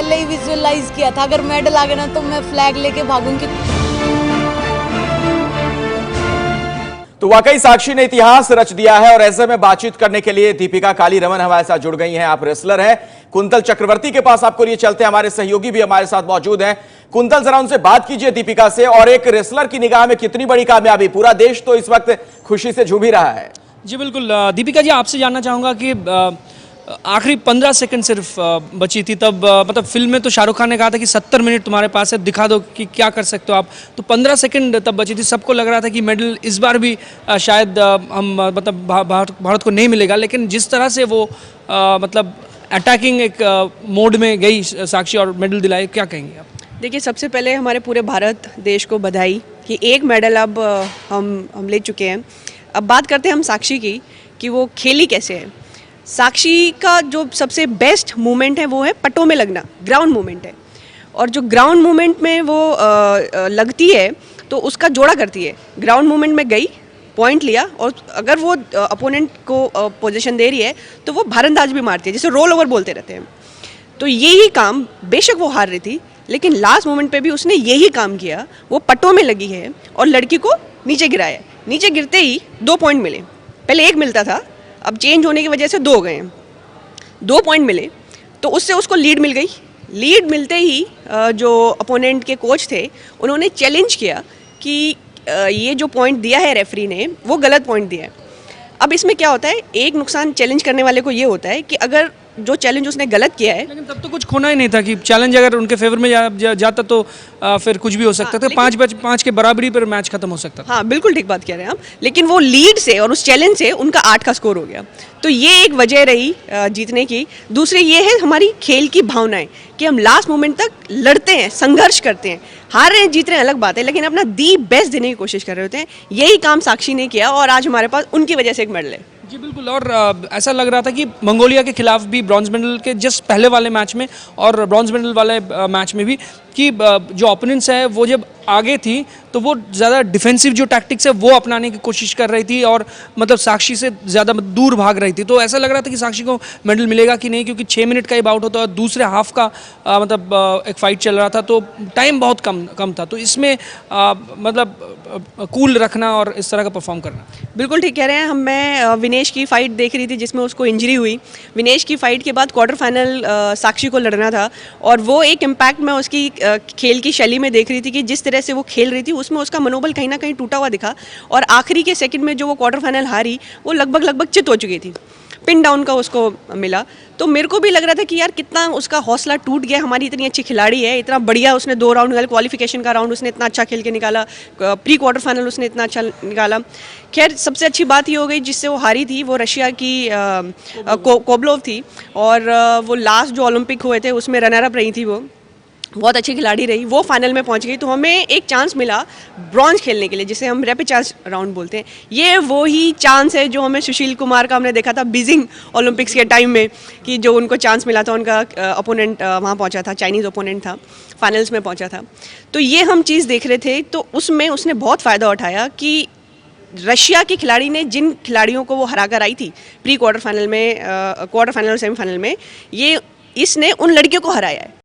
पहले ही विजुअलाइज किया था, अगर मेडल आ गया ना तो मैं फ्लैग लेके भागूंगी। तो वाकई साक्षी ने इतिहास रच दिया है और ऐसे में बातचीत करने के लिए दीपिका कालीरमन हमारे साथ जुड़ गई हैं। आप रेसलर हैं, कुंतल चक्रवर्ती के पास आपको लिए चलते हैं, हमारे सहयोगी भी हमारे साथ मौजूद हैं। कुंतल, जरा उनसे बात कीजिए दीपिका से, और एक रेसलर की निगाह में कितनी बड़ी कामयाबी, पूरा देश तो इस वक्त खुशी से झूम ही रहा है। जी बिल्कुल दीपिका जी, आपसे जानना चाहूँगा कि आखिरी 15 सेकंड सिर्फ बची थी, तब मतलब फिल्म में तो शाहरुख खान ने कहा था कि 70 मिनट तुम्हारे पास है, दिखा दो कि क्या कर सकते हो आप। तो 15 सेकंड तब बची थी, सबको लग रहा था कि मेडल इस बार भी शायद हम मतलब भारत को नहीं मिलेगा, लेकिन जिस तरह से वो मतलब अटैकिंग एक मोड में गई साक्षी और मेडल दिलाए, क्या कहेंगे आप? देखिए, सबसे पहले हमारे पूरे भारत देश को बधाई कि एक मेडल अब हम ले चुके हैं। अब बात करते हैं हम साक्षी की कि वो खेली कैसे है। साक्षी का जो सबसे बेस्ट मूवमेंट है वो है पटों में लगना, ग्राउंड मूवमेंट है। और जो ग्राउंड मूवमेंट में वो लगती है तो उसका जोड़ा करती है। ग्राउंड मूवमेंट में गई, पॉइंट लिया, और अगर वो अपोनेंट को पोजीशन दे रही है तो वो भारंदाज भी मारती है, जिसे रोल ओवर बोलते रहते हैं। तो यही काम, बेशक वो हार रही थी लेकिन लास्ट मोमेंट पे भी उसने यही काम किया। वो पटों में लगी है और लड़की को नीचे गिराया। नीचे गिरते ही 2 पॉइंट मिले, पहले 1 मिलता था, अब चेंज होने की वजह से 2 हो गए हैं। 2 पॉइंट मिले तो उससे उसको लीड मिल गई। लीड मिलते ही जो अपोनेंट के कोच थे उन्होंने चैलेंज किया कि ये जो पॉइंट दिया है रेफरी ने वो गलत पॉइंट दिया है। अब इसमें क्या होता है, एक नुकसान चैलेंज करने वाले को ये होता है कि अगर जो चैलेंज उसने गलत किया है, लेकिन तब तो कुछ खोना ही नहीं था कि चैलेंज अगर उनके फेवर में जाता तो फिर कुछ भी हो सकता था। 5 के बराबरी पर मैच खत्म हो सकता था। हाँ, बिल्कुल ठीक बात कह रहे हैं आप। लेकिन वो लीड से और उस चैलेंज से उनका 8 का स्कोर हो गया। तो ये एक वजह रही जीतने की। दूसरी ये है हमारी खेल की भावनाएं कि हम लास्ट मोमेंट तक लड़ते हैं, संघर्ष करते हैं। हार रहे हैं, जीत रहे हैं अलग बात है, लेकिन अपना दी बेस्ट देने की कोशिश कर रहे होते हैं। यही काम साक्षी ने किया और आज हमारे पास उनकी वजह से एक मेडल है। जी बिल्कुल। और ऐसा लग रहा था कि मंगोलिया के खिलाफ भी ब्रॉन्ज मेडल के जस्ट पहले वाले मैच में और ब्रॉन्ज मेडल वाले मैच में भी कि जो ओपोनेंट्स है वो जब आगे थी तो वो ज़्यादा डिफेंसिव जो टैक्टिक्स है वो अपनाने की कोशिश कर रही थी और मतलब साक्षी से ज़्यादा दूर भाग रही थी। तो ऐसा लग रहा था कि साक्षी को मेडल मिलेगा कि नहीं, क्योंकि 6 मिनट का ही बाउट होता है और दूसरे हाफ का मतलब एक फाइट चल रहा था, तो टाइम बहुत कम था। तो इसमें मतलब कूल रखना और इस तरह का परफॉर्म करना। बिल्कुल ठीक कह रहे हैं। मैं विनेश की फ़ाइट देख रही थी जिसमें उसको इंजरी हुई। विनेश की फ़ाइट के बाद क्वार्टर फाइनल साक्षी को लड़ना था और वो एक इम्पैक्ट मैं उसकी खेल की शैली में देख रही थी कि जिस तरह से वो खेल रही थी उसमें उसका मनोबल कहीं ना कहीं टूटा हुआ दिखा। और आखिरी के सेकंड में जो वो क्वार्टर फाइनल हारी, वो लगभग चित हो चुकी थी। पिन डाउन का उसको मिला। तो मेरे को भी लग रहा था कि यार कितना उसका हौसला टूट गया। हमारी इतनी अच्छी खिलाड़ी है, इतना बढ़िया उसने 2 राउंड निकाले, क्वालिफिकेशन का राउंड उसने इतना अच्छा खेल के निकाला, प्री क्वार्टर फाइनल उसने इतना अच्छा निकाला। खैर, सबसे अच्छी बात ये हो गई जिससे वो हारी थी, वो रशिया की कोबलोव थी। और वो लास्ट जो ओलंपिक हुए थे उसमें रनर अप रही थी, वो बहुत अच्छी खिलाड़ी रही, वो फाइनल में पहुंच गई। तो हमें एक चांस मिला ब्रॉन्ज खेलने के लिए, जिसे हम रैपिड चांस राउंड बोलते हैं। ये वो ही चांस है जो हमें सुशील कुमार का हमने देखा था बीजिंग ओलंपिक्स के टाइम में, कि जो उनको चांस मिला था, उनका अपोनेंट वहाँ पहुँचा था, चाइनीज़ ओपोनेंट था, फाइनल्स में पहुँचा था। तो ये हम चीज़ देख रहे थे। तो उसमें उसने बहुत फ़ायदा उठाया कि रशिया की खिलाड़ी ने जिन खिलाड़ियों को वो हरा कर आई थी प्री क्वार्टर फाइनल में, क्वार्टर फाइनल और सेमीफाइनल में, ये इसने उन लड़कियों को हराया है।